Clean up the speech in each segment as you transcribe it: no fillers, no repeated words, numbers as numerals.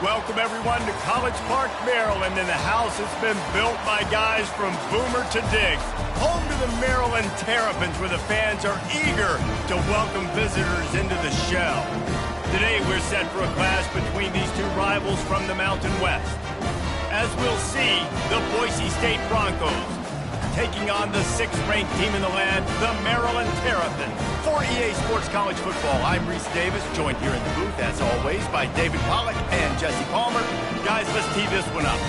Welcome, everyone, to College Park, Maryland, and the house has been built by guys from Boomer to Diggs. Home to the Maryland Terrapins, where the fans are eager to welcome visitors into the shell. Today, we're set for a clash between these two rivals from the Mountain West. As we'll see, the Boise State Broncos taking on the 6th-ranked team in the land, the Maryland Terrapins. For EA Sports College Football, I'm Reese Davis, joined here in the booth, as always, by David Pollack and Jesse Palmer. Guys, let's tee this one up.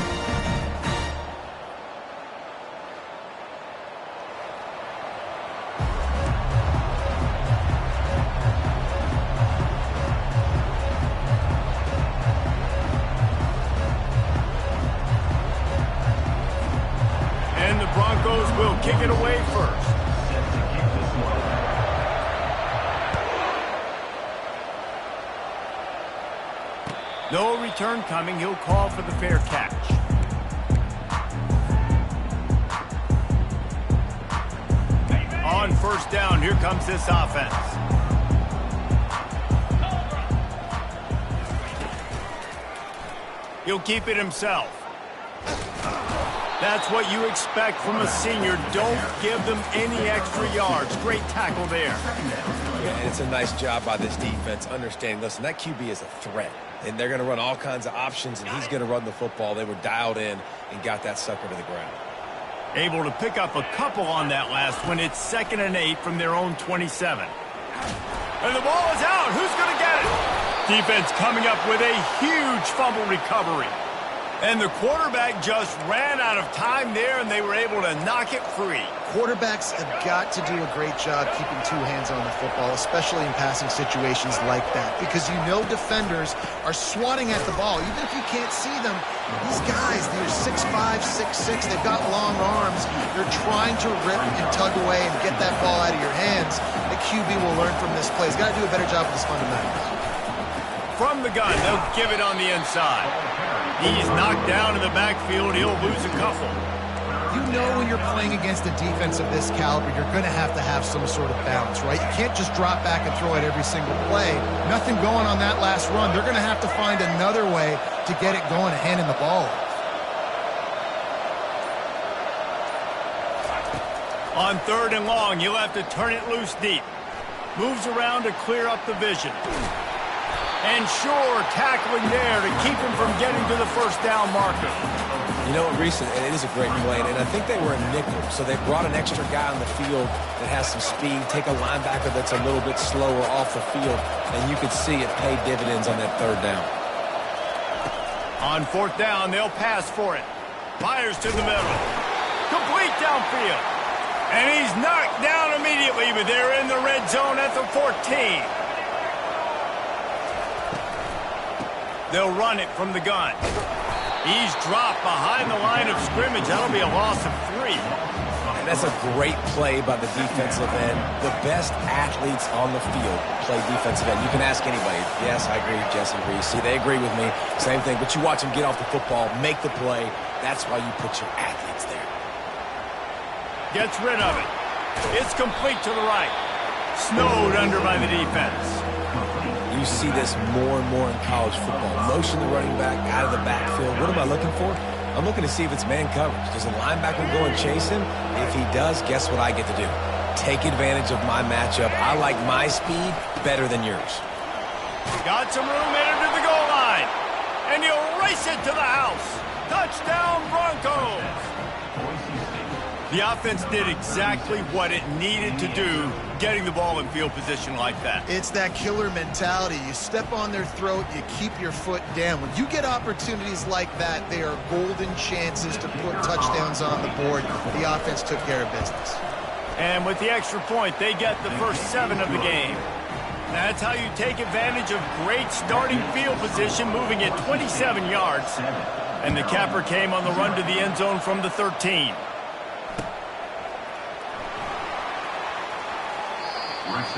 And the Broncos will kick it away first. No return coming. He'll call for the fair catch. On first down, here comes this offense. He'll keep it himself. That's what you expect from a senior. Don't give them any extra yards. Great tackle there. Yeah, and it's a nice job by this defense understanding, listen, that QB is a threat. And they're going to run all kinds of options, and he's going to run the football. They were dialed in and got that sucker to the ground. Able to pick up a couple on that last one. It's 2nd and 8 from their own 27. And the ball is out. Who's going to get it? Defense coming up with a huge fumble recovery. And the quarterback just ran out of time there, and they were able to knock it free. Quarterbacks have got to do a great job keeping two hands on the football, especially in passing situations like that, because you know defenders are swatting at the ball. Even if you can't see them, these guys, they're 6'5", 6'6", they've got long arms. They're trying to rip and tug away and get that ball out of your hands. The QB will learn from this play. He's got to do a better job with his fundamentals. From the gun, they'll give it on the inside. He's knocked down in the backfield. He'll lose a couple. You know when you're playing against a defense of this caliber, you're going to have some sort of balance, right? You can't just drop back and throw it every single play. Nothing going on that last run. They're going to have to find another way to get it going and handing the ball off. On 3rd and long, he'll have to turn it loose deep. Moves around to clear up the vision. And sure, tackling there to keep him from getting to the first down marker. You know, recent, and it is a great play, and I think they were a nickel, so they brought an extra guy on the field that has some speed, take a linebacker that's a little bit slower off the field, and you could see it pay dividends on that 3rd down. On 4th down, they'll pass for it. Fires to the middle. Complete downfield. And he's knocked down immediately, but they're in the red zone at the 14. They'll run it from the gun. He's dropped behind the line of scrimmage. That'll be a loss of 3. And that's a great play by the defensive end. The best athletes on the field play defensive end. You can ask anybody. Yes, I agree, Jesse Reese. See, they agree with me. Same thing. But you watch them get off the football, make the play. That's why you put your athletes there. Gets rid of it. It's complete to the right. Snowed under by the defense. You see this more and more in college football. Motion the running back out of the backfield. What am I looking for? I'm looking to see if it's man coverage. Does the linebacker go and chase him? If he does, guess what I get to do? Take advantage of my matchup. I like my speed better than yours. Got some room headed to the goal line. And he'll race it to the house. Touchdown, Broncos! The offense did exactly what it needed to do, getting the ball in field position like that. It's that killer mentality. You step on their throat, you keep your foot down. When you get opportunities like that, they are golden chances to put touchdowns on the board. The offense took care of business. And with the extra point, they get the first 7 of the game. That's how you take advantage of great starting field position, moving at 27 yards. And the capper came on the run to the end zone from the 13.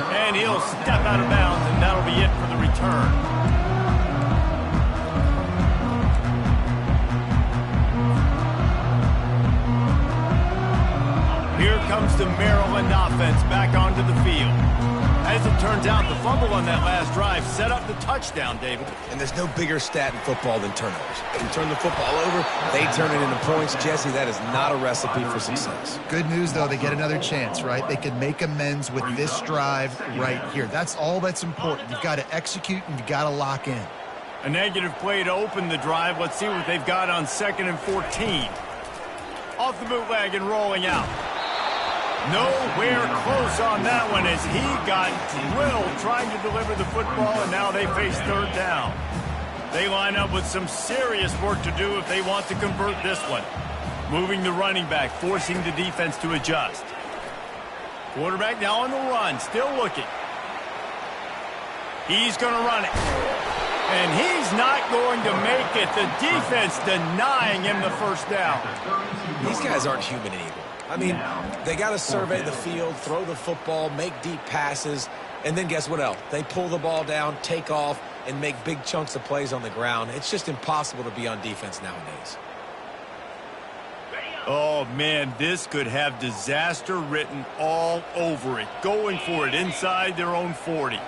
And he'll step out of bounds, and that'll be it for the return. Here comes the Maryland offense back onto the field. As as it turns out, the fumble on that last drive set up the touchdown, David. And there's no bigger stat in football than turnovers. You turn the football over, they turn it into points. Jesse, that is not a recipe for success. Good news, though, they get another chance, right? They can make amends with this drive right here. That's all that's important. You've got to execute and you've got to lock in. A negative play to open the drive. Let's see what they've got on 2nd and 14. Off the bootleg and rolling out. Nowhere close on that one as he got drilled trying to deliver the football, and now they face 3rd down. They line up with some serious work to do if they want to convert this one. Moving the running back, forcing the defense to adjust. Quarterback now on the run, still looking. He's going to run it. And he's not going to make it. The defense denying him the 1st down. These guys aren't human anymore. I mean, they got to survey the field, throw the football, make deep passes, and then guess what else? They pull the ball down, take off, and make big chunks of plays on the ground. It's just impossible to be on defense nowadays. Oh, man, this could have disaster written all over it. Going for it inside their own 40.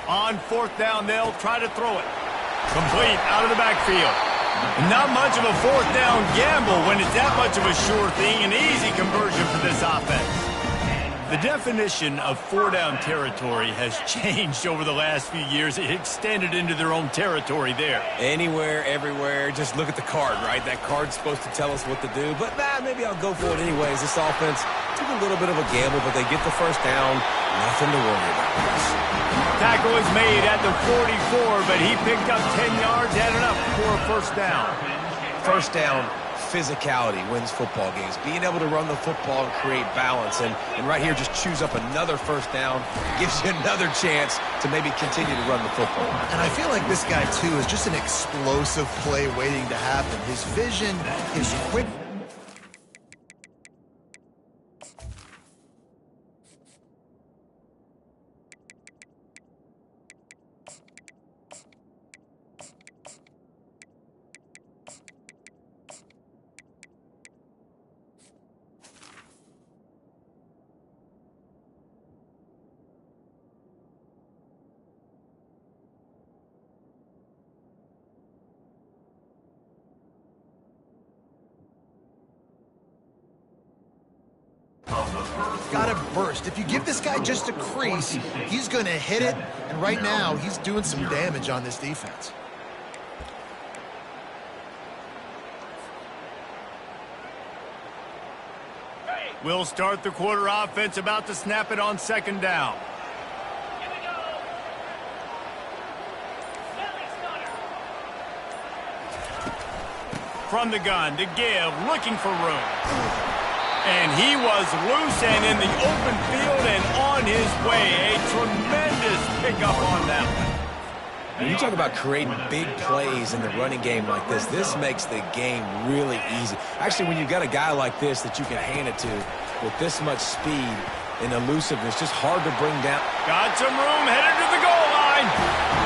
On 4th down, they'll try to throw it. Complete out of the backfield. Not much of a 4th down gamble when it's that much of a sure thing. An easy conversion for this offense. The definition of 4-down territory has changed over the last few years. It extended into their own territory there. Anywhere, everywhere, just look at the card, right? That card's supposed to tell us what to do, but maybe I'll go for it anyways. This offense took a little bit of a gamble, but they get the 1st down. Nothing to worry about. Tackle is made at the 44, but he picked up 10 yards, added up for a 1st down. 1st down, physicality wins football games. Being able to run the football and create balance. And right here, just choose up another 1st down. Gives you another chance to maybe continue to run the football. And I feel like this guy, too, is just an explosive play waiting to happen. His vision, his quick... Got to burst. If you give this guy just a crease, he's going to hit it. And right now, he's doing some damage on this defense. We'll start the quarter offense, about to snap it on 2nd down. From the gun to give, looking for room. And he was loose and in the open field and on his way. A tremendous pickup on that one. When you talk about creating big plays in the running game like this, this makes the game really easy. Actually, when you've got a guy like this that you can hand it to with this much speed and elusiveness, just hard to bring down. Got some room, headed to the goal line.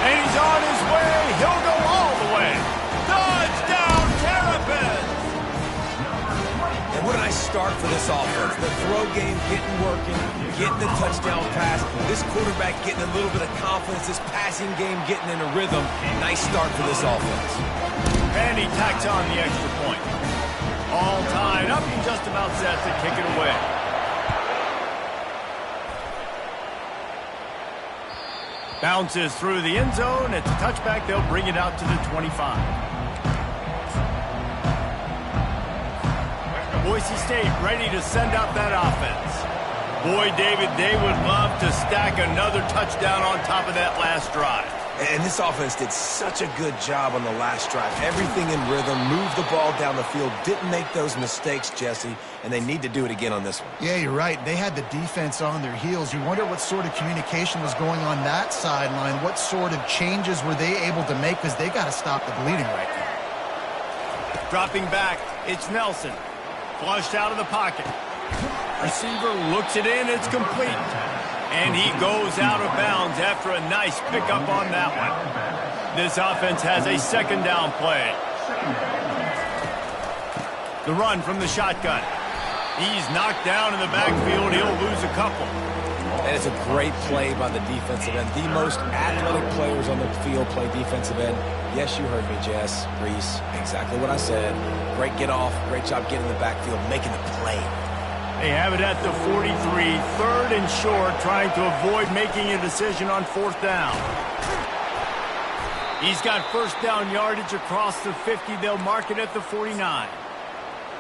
And he's on his way. He'll go all the way. Touchdown, Terrapins! And what a nice start for this offense. The throw game getting working, getting the touchdown pass. This quarterback getting a little bit of confidence. This passing game getting in a rhythm. Nice start for this offense. And he tacks on the extra point. All tied up and just about set to kick it away. Bounces through the end zone. It's a touchback. They'll bring it out to the 25. Boise State ready to send out that offense. Boy, David, they would love to stack another touchdown on top of that last drive. And this offense did such a good job on the last drive. Everything in rhythm, moved the ball down the field, didn't make those mistakes, Jesse, and they need to do it again on this one. Yeah, you're right. They had the defense on their heels. You wonder what sort of communication was going on that sideline. What sort of changes were they able to make, because they got to stop the bleeding right now. Dropping back, it's Nelson. Flushed out of the pocket. Receiver looks it in, it's complete. And he goes out of bounds after a nice pickup on that one. This offense has a 2nd down play. The run from the shotgun. He's knocked down in the backfield. He'll lose a couple. And it's a great play by the defensive end. The most athletic players on the field play defensive end. Yes, you heard me, Jess, Reese. Exactly what I said. Great get off. Great job getting in the backfield, making the play. They have it at the 43, 3rd and short, trying to avoid making a decision on 4th down. He's got first down yardage across the 50. They'll mark it at the 49.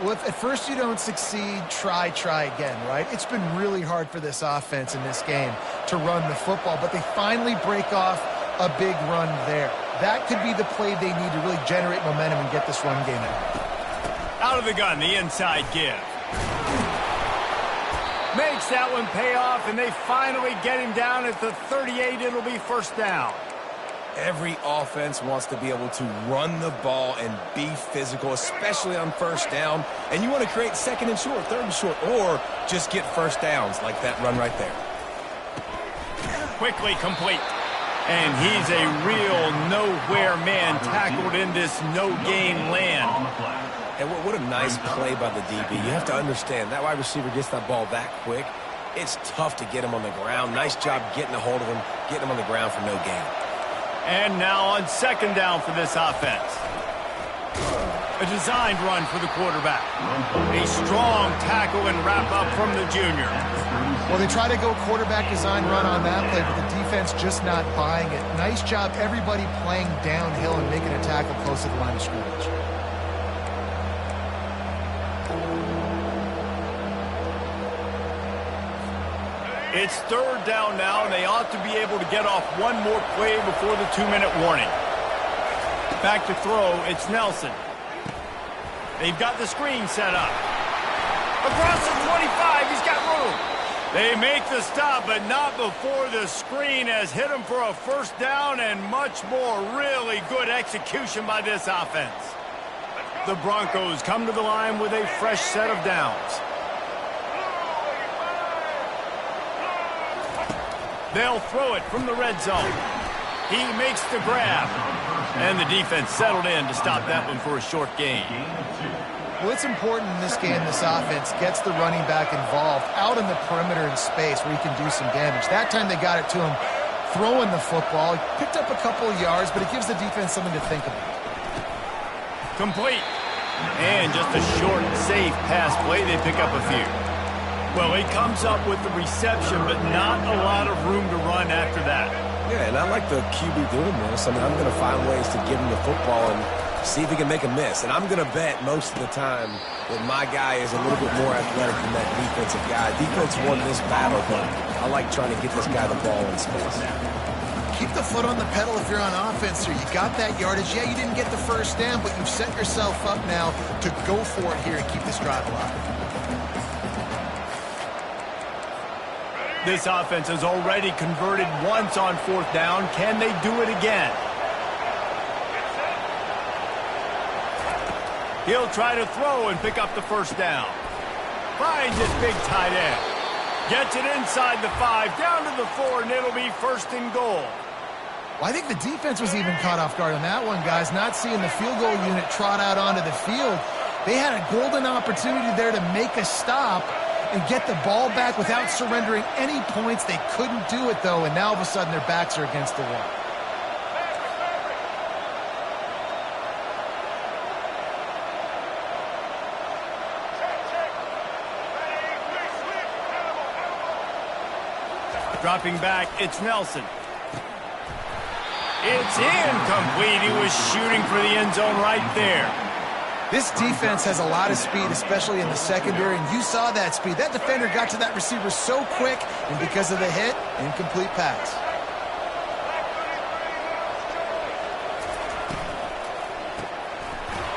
Well, if at first you don't succeed, try again, right? It's been really hard for this offense in this game to run the football, but they finally break off a big run there. That could be the play they need to really generate momentum and get this run game out. Out of the gun, the inside give. Makes that one pay off, and they finally get him down at the 38. It'll be first down. Every offense wants to be able to run the ball and be physical, especially on first down. And you want to create 2nd and short, 3rd and short, or just get first downs like that run right there. Quickly complete. And he's a real nowhere man tackled in this no-gain land. And what a nice play by the DB. You have to understand, that wide receiver gets that ball that quick. It's tough to get him on the ground. Nice job getting a hold of him, getting him on the ground for no gain. And now on 2nd down for this offense. A designed run for the quarterback. A strong tackle and wrap up from the junior. Well, they try to go quarterback design run on that play, but the defense just not buying it. Nice job, everybody playing downhill and making a tackle close to the line of scrimmage. It's 3rd down now, and they ought to be able to get off one more play before the 2-minute warning. Back to throw, it's Nelson. They've got the screen set up. Across the 25, he's got room. They make the stop, but not before the screen has hit him for a first down and much more. Really good execution by this offense. The Broncos come to the line with a fresh set of downs. They'll throw it from the red zone. He makes the grab. And the defense settled in to stop that one for a short gain. Well, it's important in this game this offense gets the running back involved out in the perimeter in space where he can do some damage. That time they got it to him throwing the football. He picked up a couple of yards, but it gives the defense something to think about. Complete. And just a short, safe pass play. They pick up a few. Well, he comes up with the reception, but not a lot of room to run after that. Yeah, and I like the QB doing this. I mean, I'm going to find ways to give him the football and see if he can make a miss. And I'm going to bet most of the time that my guy is a little bit more athletic than that defensive guy. Defense won this battle, but I like trying to get this guy the ball in space. Keep the foot on the pedal if you're on offense here. You got that yardage. Yeah, you didn't get the first down, but you've set yourself up now to go for it here and keep this drive alive. This offense has already converted once on 4th down. Can they do it again? He'll try to throw and pick up the first down. Finds his big tight end. Gets it inside the 5, down to the 4, and it'll be 1st and goal. Well, I think the defense was even caught off guard on that one, guys. Not seeing the field goal unit trot out onto the field. They had a golden opportunity there to make a stop and get the ball back without surrendering any points. They couldn't do it, though, and now all of a sudden their backs are against the wall. Dropping back, it's Nelson. It's incomplete. He was shooting for the end zone right there. This defense has a lot of speed, especially in the secondary, and you saw that speed. That defender got to that receiver so quick, and because of the hit, incomplete pass.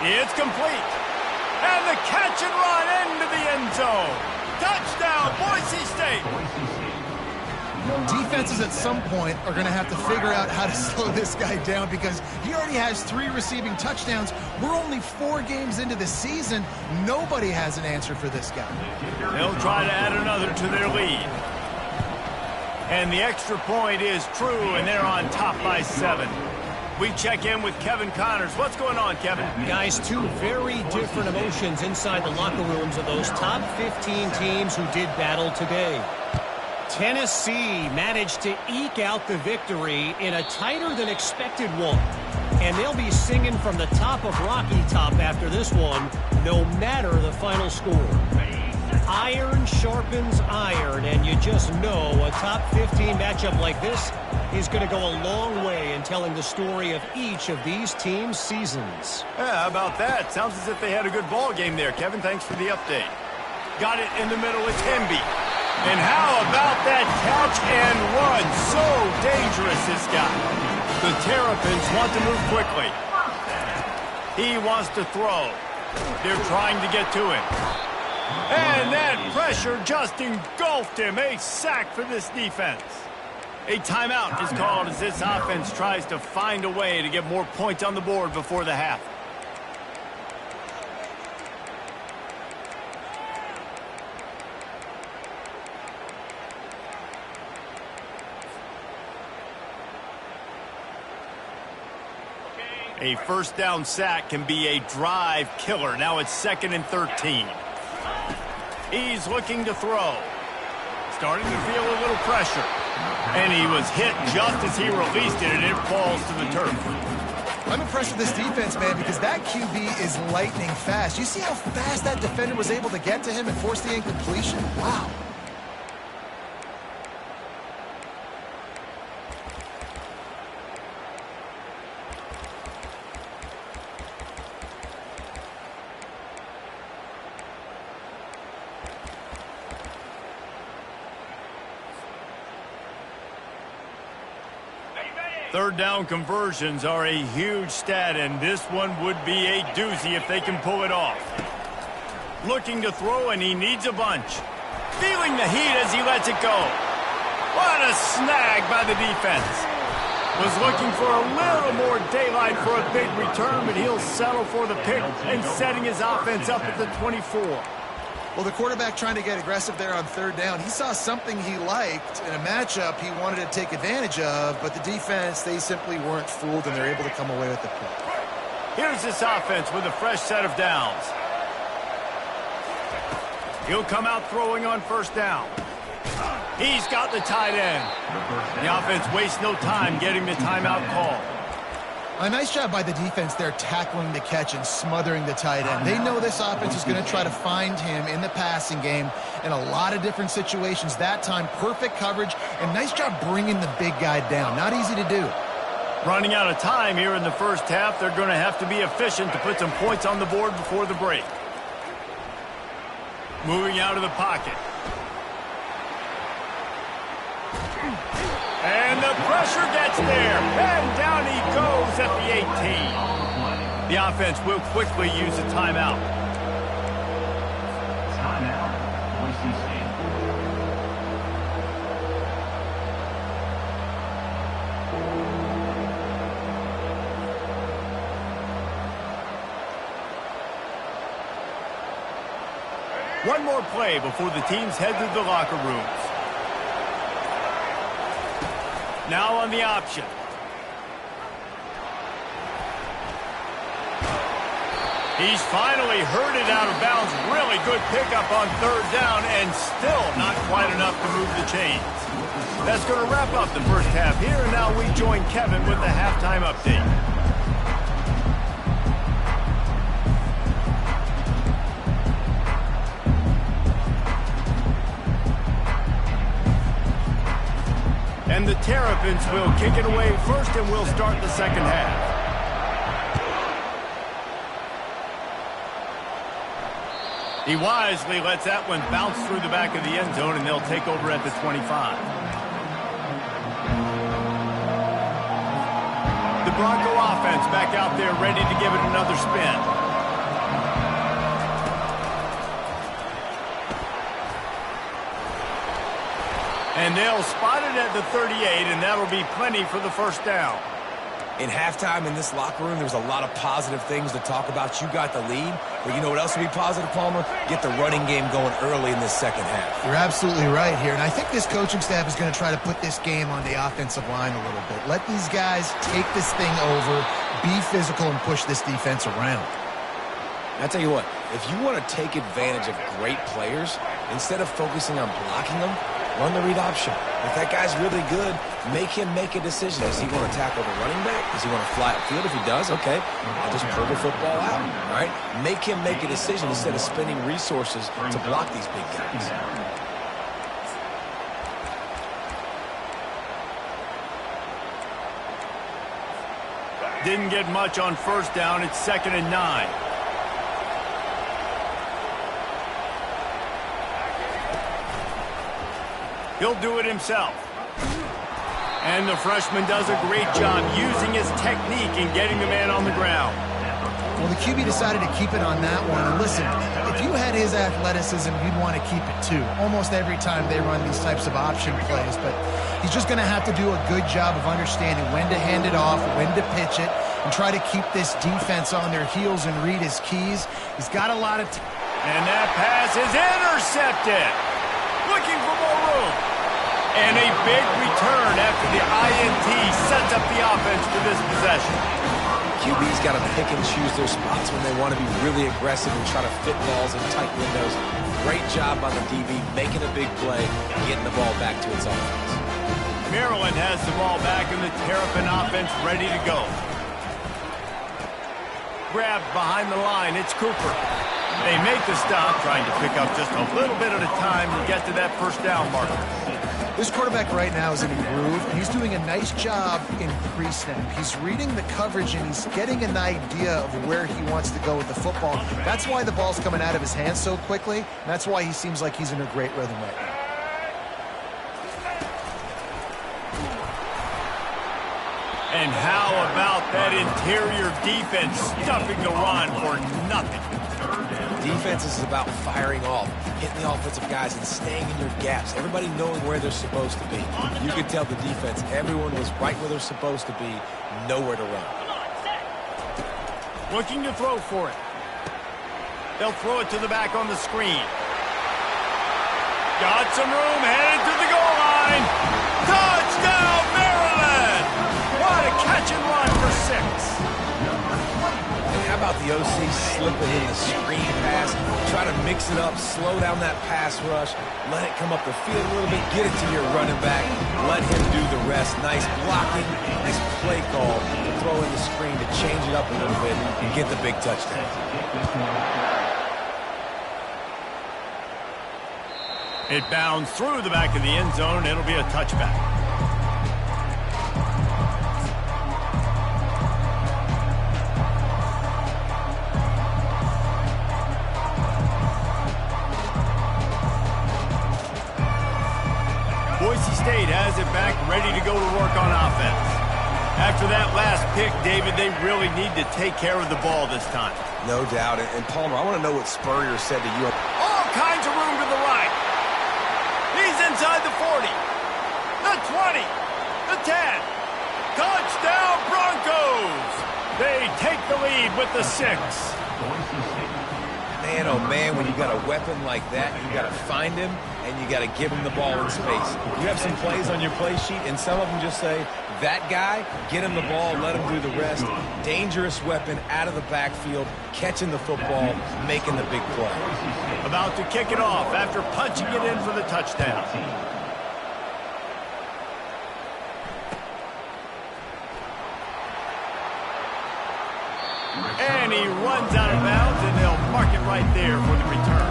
It's complete. And the catch and run into the end zone. Touchdown, Boise State. Defenses at some point are going to have to figure out how to slow this guy down because he already has 3 receiving touchdowns. We're only 4 games into the season. Nobody has an answer for this guy. They'll try to add another to their lead. And the extra point is true, and they're on top by 7. We check in with Kevin Connors. What's going on, Kevin? Guys, two very different emotions inside the locker rooms of those top 15 teams who did battle today. Tennessee managed to eke out the victory in a tighter than expected one. And they'll be singing from the top of Rocky Top after this one, no matter the final score. Iron sharpens iron, and you just know a top 15 matchup like this is going to go a long way in telling the story of each of these teams' seasons. Yeah, how about that? Sounds as if they had a good ball game there, Kevin. Thanks for the update. Got it in the middle. It's Hemby. And how about that catch and run? So dangerous, this guy. The Terrapins want to move quickly. He wants to throw. They're trying to get to him. And that pressure just engulfed him. A sack for this defense. A timeout is called as this offense tries to find a way to get more points on the board before the half. A first down sack can be a drive killer. Now it's 2nd and 13. He's looking to throw. Starting to feel a little pressure. And he was hit just as he released it, and it falls to the turf. I'm impressed with this defense, man, because that QB is lightning fast. You see how fast that defender was able to get to him and force the incompletion? Wow. Third down conversions are a huge stat, and this one would be a doozy if they can pull it off. Looking to throw, and he needs a bunch. Feeling the heat as he lets it go. What a snag by the defense. Was looking for a little more daylight for a big return, but he'll settle for the pick and setting his offense up at the 24. Well, the quarterback trying to get aggressive there on third down. He saw something he liked in a matchup he wanted to take advantage of, but the defense, they simply weren't fooled, and they're able to come away with the pick. Here's this offense with a fresh set of downs. He'll come out throwing on first down. He's got the tight end. The offense wastes no time getting the timeout call. A nice job by the defense there tackling the catch and smothering the tight end. They know this offense is going to try to find him in the passing game in a lot of different situations. That time, perfect coverage, and nice job bringing the big guy down. Not easy to do. Running out of time here in the first half, they're going to have to be efficient to put some points on the board before the break. Moving out of the pocket. And the pressure gets there. And down he goes at the 18. The offense will quickly use a timeout. Timeout, Boise State. One more play before the teams head to the locker rooms. Now on the option. He's finally herded out of bounds. Really good pickup on third down, and still not quite enough to move the chains. That's going to wrap up the first half here, and now we join Kevin with the halftime update. And the Terrapins will kick it away first, and we'll start the second half. He wisely lets that one bounce through the back of the end zone, and they'll take over at the 25. The Bronco offense back out there ready to give it another spin. And they'll spot it at the 38, and that'll be plenty for the first down. In halftime in this locker room, there was a lot of positive things to talk about. You got the lead, but you know what else would be positive, Palmer? Get the running game going early in this second half. You're absolutely right here, and I think this coaching staff is going to try to put this game on the offensive line a little bit. Let these guys take this thing over, be physical, and push this defense around. I tell you what, if you want to take advantage of great players, instead of focusing on blocking them, run the read option. If that guy's really good, make him make a decision. Does he want to tackle the running back? Does he want to fly upfield? If he does, okay, I'll just pull the football out, all right? Make him make a decision instead of spending resources to block these big guys. Didn't get much on first down. It's 2nd and 9. He'll do it himself. And the freshman does a great job using his technique and getting the man on the ground. Well, the QB decided to keep it on that one. And listen, if you had his athleticism, you'd want to keep it too. Almost every time they run these types of option plays. But he's just going to have to do a good job of understanding when to hand it off, when to pitch it, and try to keep this defense on their heels and read his keys. He's got a lot of and that pass is intercepted. Looking for more room. And a big return after the INT sets up the offense for this possession. QB's got to pick and choose their spots when they want to be really aggressive and try to fit balls in tight windows. Great job on the DB, making a big play, getting the ball back to its offense. Maryland has the ball back and the Terrapin offense ready to go. Grabbed behind the line, it's Cooper. They make the stop, trying to pick up just a little bit at a time to get to that first down marker. This quarterback right now is in a groove, and he's doing a nice job in pre-snap. He's reading the coverage, and he's getting an idea of where he wants to go with the football. That's why the ball's coming out of his hands so quickly, and that's why he seems like he's in a great rhythm right now. And how about that interior defense stuffing the run for nothing? Defense is about firing off, hitting the offensive guys and staying in your gaps. Everybody knowing where they're supposed to be. You could tell the defense, everyone was right where they're supposed to be, nowhere to run. Looking to throw for it. They'll throw it to the back on the screen. Got some room, headed to the goal line. Touchdown, Maryland! What a catch and run for 6. How about the OC slipping in the screen pass, try to mix it up, slow down that pass rush, let it come up the field a little bit, get it to your running back, let him do the rest. Nice blocking, nice play call to throw in the screen to change it up a little bit and get the big touchdown. It bounds through the back of the end zone. It'll be a touchback. Boise State has it back, ready to go to work on offense. After that last pick, David, they really need to take care of the ball this time. No doubt. And Palmer, I want to know what Spurrier said to you. All kinds of room to the right. He's inside the 40, the 20, the 10. Touchdown, Broncos! They take the lead with the 6. Man, oh man, when you got a weapon like that, you got to find him and you got to give him the ball in space. You have some plays on your play sheet, and some of them just say, that guy, get him the ball, let him do the rest. Dangerous weapon out of the backfield, catching the football, making the big play. About to kick it off after punching it in for the touchdown. And he runs out of bounds, and they'll mark it right there for the return.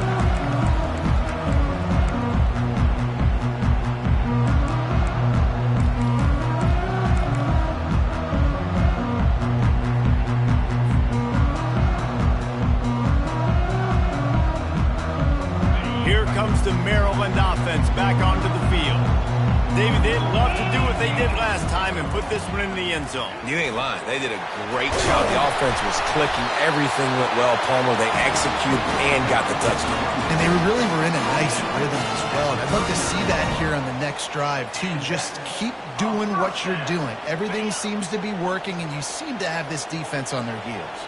Here comes the Maryland offense back onto the field. David, they'd love to do what they did last time and put this one in the end zone. You ain't lying. They did a great job. The offense was clicking. Everything went well. Palmer, they executed and got the touchdown. And they really were in a nice rhythm as well. And I'd love to see that here here on the next drive, too. Just keep doing what you're doing. Everything seems to be working, and you seem to have this defense on their heels.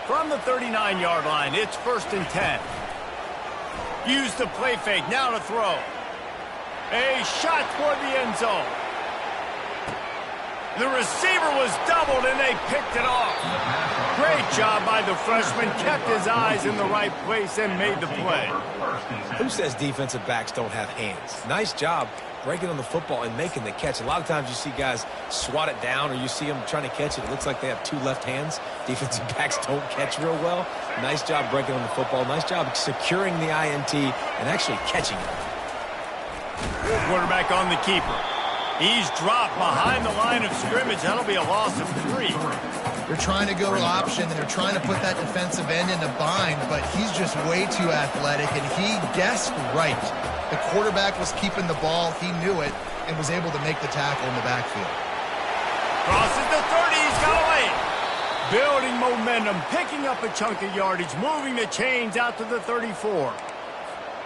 From the 39-yard line, it's 1st and 10. Use the play fake, now to throw. A shot toward the end zone. The receiver was doubled, and they picked it off. Great job by the freshman. Kept his eyes in the right place and made the play. Who says defensive backs don't have hands? Nice job breaking on the football and making the catch. A lot of times you see guys swat it down, or you see them trying to catch it. It looks like they have 2 left hands. Defensive backs don't catch real well. Nice job breaking on the football. Nice job securing the INT and actually catching it. Quarterback on the keeper. He's dropped behind the line of scrimmage. That'll be a loss of 3. They're trying to go option, and they're trying to put that defensive end in a bind, but he's just way too athletic, and he guessed right. The quarterback was keeping the ball. He knew it and was able to make the tackle in the backfield. Crosses the 30. He's got away. Building momentum, picking up a chunk of yardage, moving the chains out to the 34.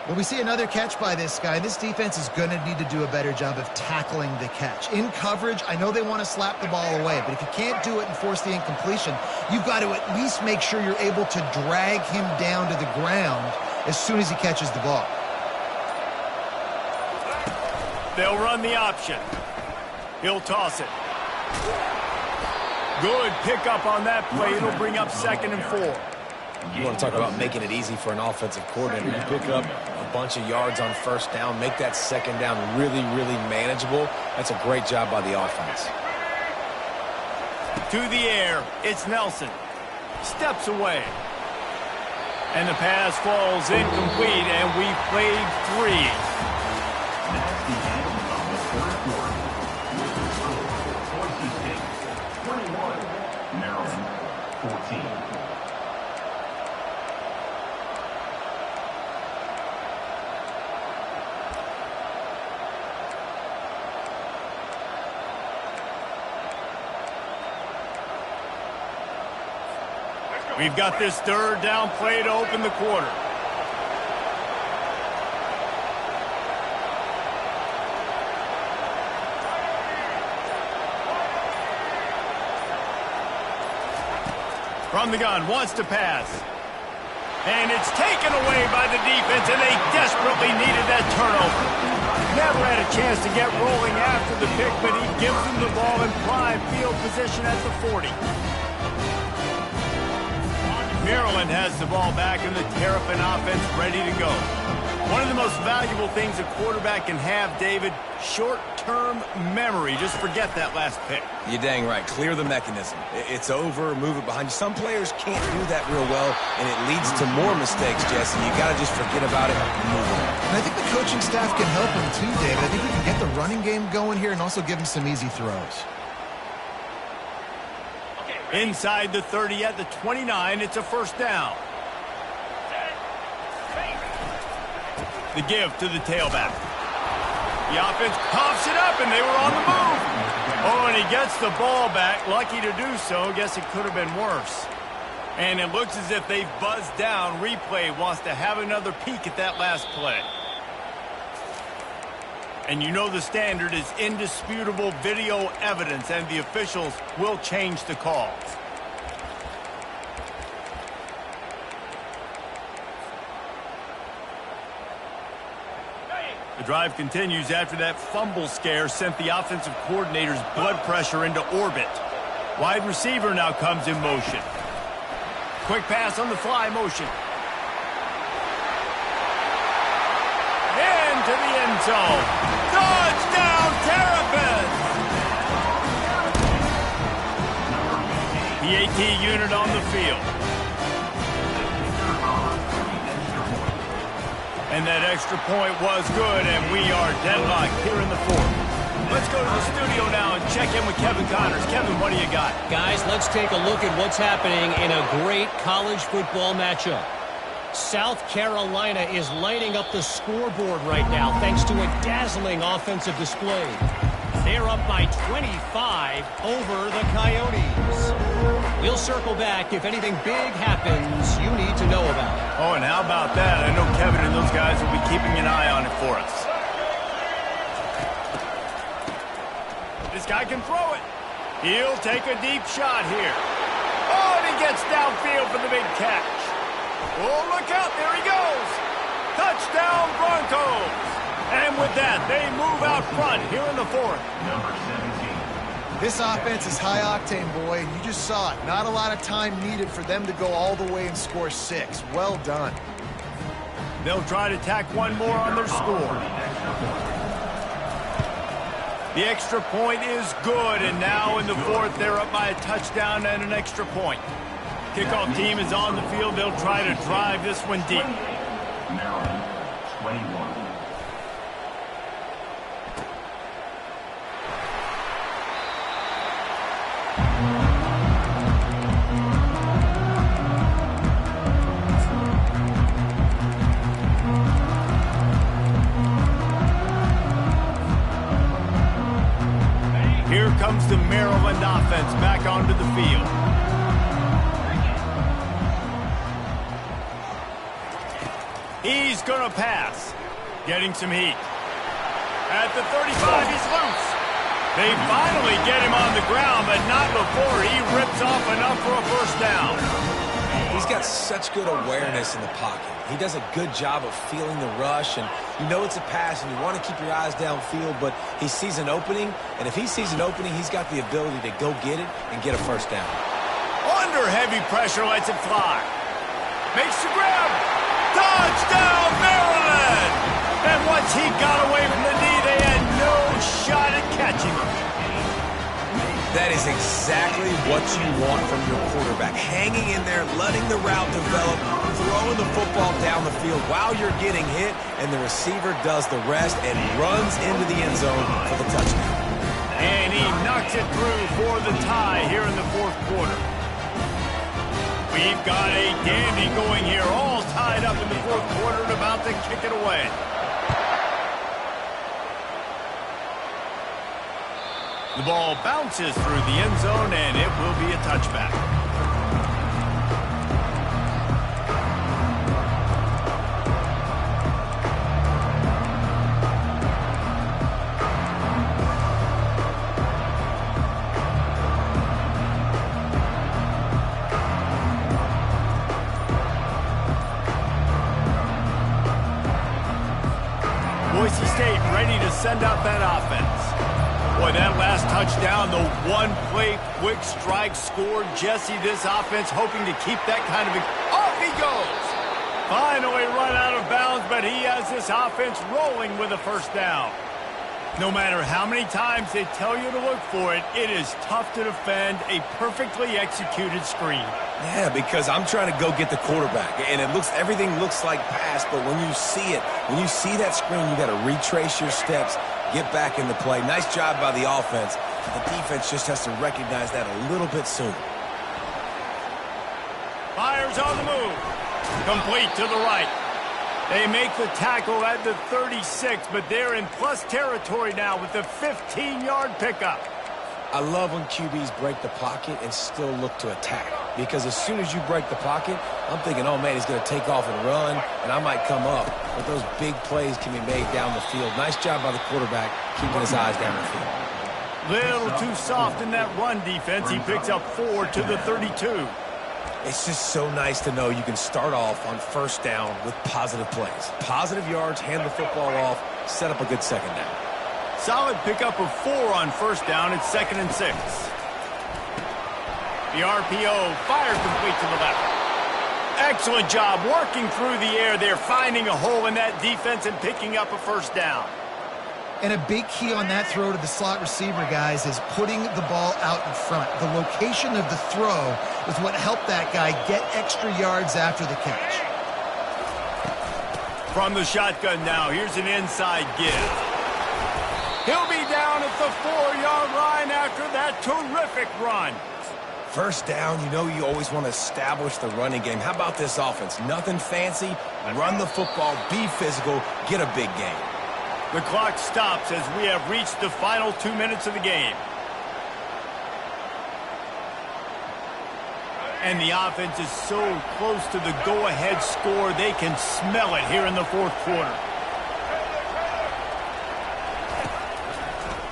Well, we see another catch by this guy. This defense is going to need to do a better job of tackling the catch. In coverage, I know they want to slap the ball away, but if you can't do it and force the incompletion, you've got to at least make sure you're able to drag him down to the ground as soon as he catches the ball. They'll run the option. He'll toss it. Good pickup on that play. It'll bring up 2nd and 4. You want to talk about making it easy for an offensive coordinator. You pick up a bunch of yards on 1st down, make that 2nd down really, really manageable. That's a great job by the offense. To the air, it's Nelson. Steps away. And the pass falls incomplete, and we've played 3. That's the end of the 3rd quarter. Boise State, 21. Maryland, 14. We've got this 3rd down play to open the quarter. From the gun, wants to pass. And it's taken away by the defense, and they desperately needed that turnover. Never had a chance to get rolling after the pick, but he gives them the ball in prime field position at the 40. Maryland has the ball back in the Terrapin offense ready to go. One of the most valuable things a quarterback can have, David, short-term memory. Just forget that last pick. You're dang right. Clear the mechanism. It's over, move it behind you. Some players can't do that real well, and it leads to more mistakes, Jesse. You got to just forget about it and move on. And I think the coaching staff can help him too, David. I think we can get the running game going here and also give him some easy throws. Inside the 30 at the 29, it's a 1st down. The give to the tailback. The offense pops it up, and they were on the move. Oh, and he gets the ball back. Lucky to do so. Guess it could have been worse. And it looks as if they've buzzed down. Replay wants to have another peek at that last play. And you know the standard is indisputable video evidence, and the officials will change the calls. The drive continues after that fumble scare sent the offensive coordinator's blood pressure into orbit. Wide receiver now comes in motion. Quick pass on the fly motion. Into the end zone. Touchdown, Terrapins! The AT unit on the field. And that extra point was good, and we are deadlocked here in the 4th. Let's go to the studio now and check in with Kevin Connors. Kevin, what do you got? Guys, let's take a look at what's happening in a great college football matchup. South Carolina is lighting up the scoreboard right now thanks to a dazzling offensive display. They're up by 25 over the Coyotes. We'll circle back if anything big happens you need to know about. Oh, and how about that? I know Kevin and those guys will be keeping an eye on it for us. guy can throw it. He'll take a deep shot here. Oh, and he gets downfield for the big catch. Oh, look out. There he goes. Touchdown, Broncos. And with that, they move out front here in the fourth. Number 17. This offense is high octane, boy, and you just saw it. Not a lot of time needed for them to go all the way and score 6. Well done. They'll try to tack one more on their score. The extra point is good, and now in the fourth, they're up by a touchdown and an extra point. Kickoff team is on the field. They'll try to drive this one deep. Maryland, 21. Here comes the Maryland offense back onto the field. He's going to pass. Getting some heat. At the 35, he's loose. They finally get him on the ground, but not before he rips off enough for a first down. He's got such good awareness in the pocket. He does a good job of feeling the rush, and you know it's a pass, and you want to keep your eyes downfield, but he sees an opening, and if he sees an opening, he's got the ability to go get it and get a first down. Under heavy pressure, lets it fly. Makes the grab. Touchdown, Maryland! And once he got away from the knee, they had no shot at catching him. That is exactly what you want from your quarterback. Hanging in there, letting the route develop, throwing the football down the field while you're getting hit, and the receiver does the rest and runs into the end zone for the touchdown. And he knocks it through for the tie here in the fourth quarter. We've got a dandy going here, all tied up in the fourth quarter and about to kick it away. The ball bounces through the end zone, and it will be a touchback. Boise State ready to send out that offense. Boy, that last touchdown, the one-play quick strike scored. Jesse, this offense hoping to keep that kind of... Off he goes! Finally run out of bounds, but he has this offense rolling with a first down. No matter how many times they tell you to look for it, it is tough to defend a perfectly executed screen. Yeah, because I'm trying to go get the quarterback, and everything looks like pass, but when you see it, when you see that screen, you got to retrace your steps, get back in the play. Nice job by the offense. The defense just has to recognize that a little bit sooner. Fires on the move. Complete to the right. They make the tackle at the 36, but they're in plus territory now with the 15-yard pickup. I love when QBs break the pocket and still look to attack. Because as soon as you break the pocket, I'm thinking, oh, man, he's going to take off and run, and I might come up. But those big plays can be made down the field. Nice job by the quarterback keeping his eyes down the field. Little too soft in that run defense. He picks up 4 to the 32. It's just so nice to know you can start off on first down with positive plays. Positive yards, hand the football off, set up a good second down. Solid pickup of 4 on first down. It's 2nd and 6. The RPO fired complete to the left. Excellent job working through the air there, finding a hole in that defense and picking up a first down. And a big key on that throw to the slot receiver, guys, is putting the ball out in front. The location of the throw is what helped that guy get extra yards after the catch. From the shotgun now, here's an inside give. He'll be down at the 4-yard line after that terrific run. First down, you know you always want to establish the running game. How about this offense? Nothing fancy. Run the football, be physical, get a big gain. The clock stops as we have reached the final 2 minutes of the game. And the offense is so close to the go-ahead score, they can smell it here in the fourth quarter.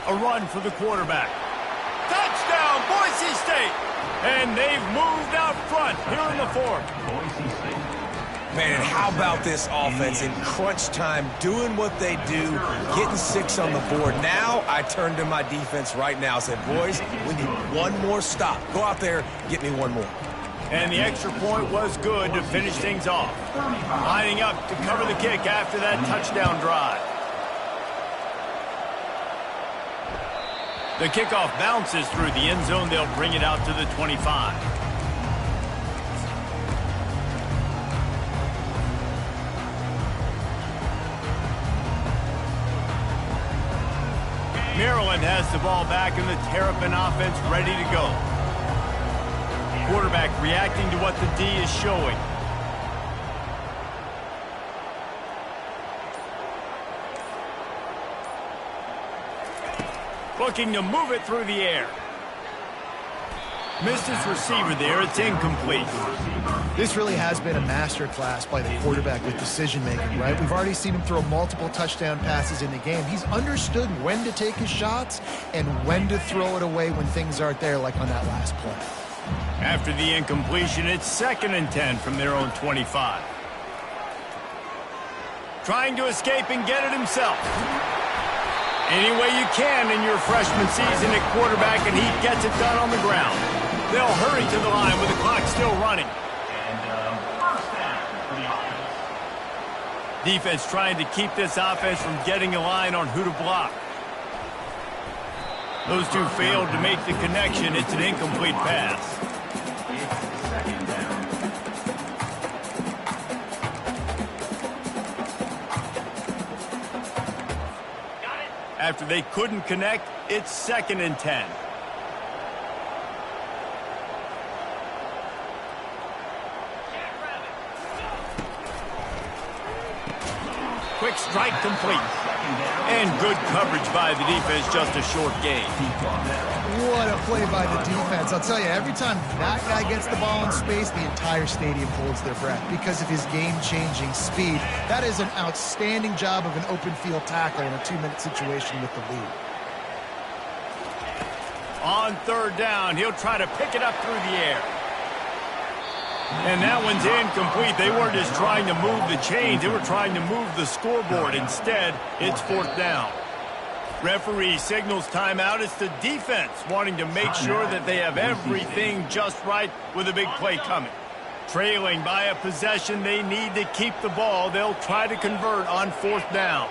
A run for the quarterback. Boise State. And they've moved out front here in the fourth. Boise State. Man, and how about this offense in crunch time, doing what they do, getting 6 on the board. Now I turn to my defense right now and said, boys, we need one more stop. Go out there, get me one more. And the extra point was good to finish things off. Lining up to cover the kick after that touchdown drive. The kickoff bounces through the end zone. They'll bring it out to the 25. Maryland has the ball back and the Terrapin offense ready to go. Quarterback reacting to what the D is showing. Looking to move it through the air. Missed his receiver there. It's incomplete. This really has been a masterclass by the quarterback with decision-making, right? We've already seen him throw multiple touchdown passes in the game. He's understood when to take his shots and when to throw it away when things aren't there, like on that last play. After the incompletion, it's 2nd and 10 from their own 25. Trying to escape and get it himself. Any way you can in your freshman season at quarterback, and he gets it done on the ground. They'll hurry to the line with the clock still running. And first down for the offense. Defense trying to keep this offense from getting a line on who to block. Those two failed to make the connection. It's an incomplete pass. It's 2nd down. After they couldn't connect, it's 2nd and 10. Quick strike complete. And good coverage by the defense, just a short gain. What a play by the defense. I'll tell you, every time that guy gets the ball in space, the entire stadium holds their breath because of his game-changing speed. That is an outstanding job of an open field tackle in a 2-minute situation with the lead. On 3rd down, he'll try to pick it up through the air. And that one's incomplete. They weren't just trying to move the chains. They were trying to move the scoreboard. Instead, it's 4th down. Referee signals timeout. It's the defense wanting to make sure that they have everything just right with a big play coming. Trailing by a possession, they need to keep the ball. They'll try to convert on 4th down.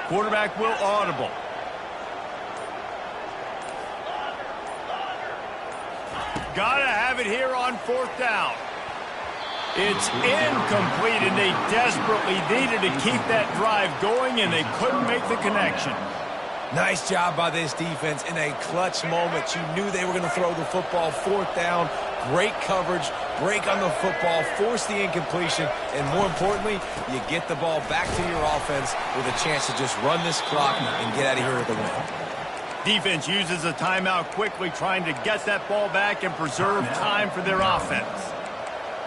Quarterback will audible. Gotta have it here on 4th down. It's incomplete, and they desperately needed to keep that drive going, and they couldn't make the connection. Nice job by this defense in a clutch moment. You knew they were going to throw the football. 4th down, great coverage, break on the football, force the incompletion, and more importantly, you get the ball back to your offense with a chance to just run this clock and get out of here with a win. Defense uses a timeout quickly, trying to get that ball back and preserve time for their offense.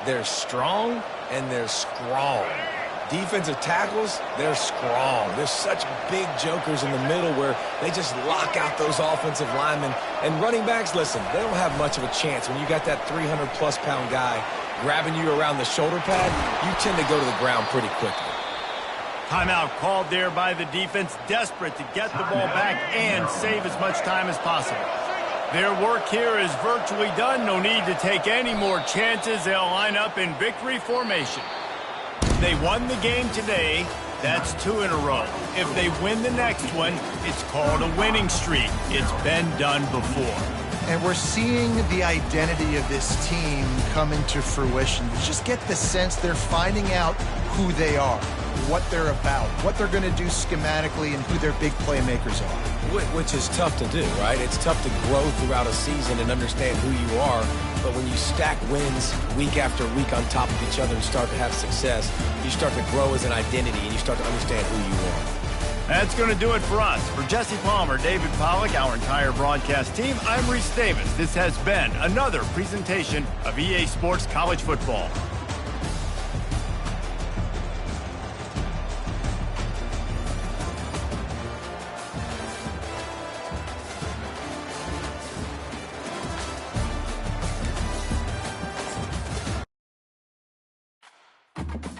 They're strong and they're strong. Defensive tackles, they're strong. There's such big jokers in the middle where they just lock out those offensive linemen. And running backs, listen, they don't have much of a chance. When you got that 300-plus pound guy grabbing you around the shoulder pad, you tend to go to the ground pretty quickly. Timeout called there by the defense, desperate to get the ball back and save as much time as possible. Their work here is virtually done. No need to take any more chances. They'll line up in victory formation. They won the game today. That's 2 in a row. If they win the next one, it's called a winning streak. It's been done before. And we're seeing the identity of this team come into fruition. You just get the sense they're finding out who they are, what they're about, what they're going to do schematically, and who their big playmakers are. Which is tough to do, right? It's tough to grow throughout a season and understand who you are. But when you stack wins week after week on top of each other and start to have success, you start to grow as an identity and you start to understand who you are. That's going to do it for us. For Jesse Palmer, David Pollack, our entire broadcast team, I'm Reese Davis. This has been another presentation of EA Sports College Football. down.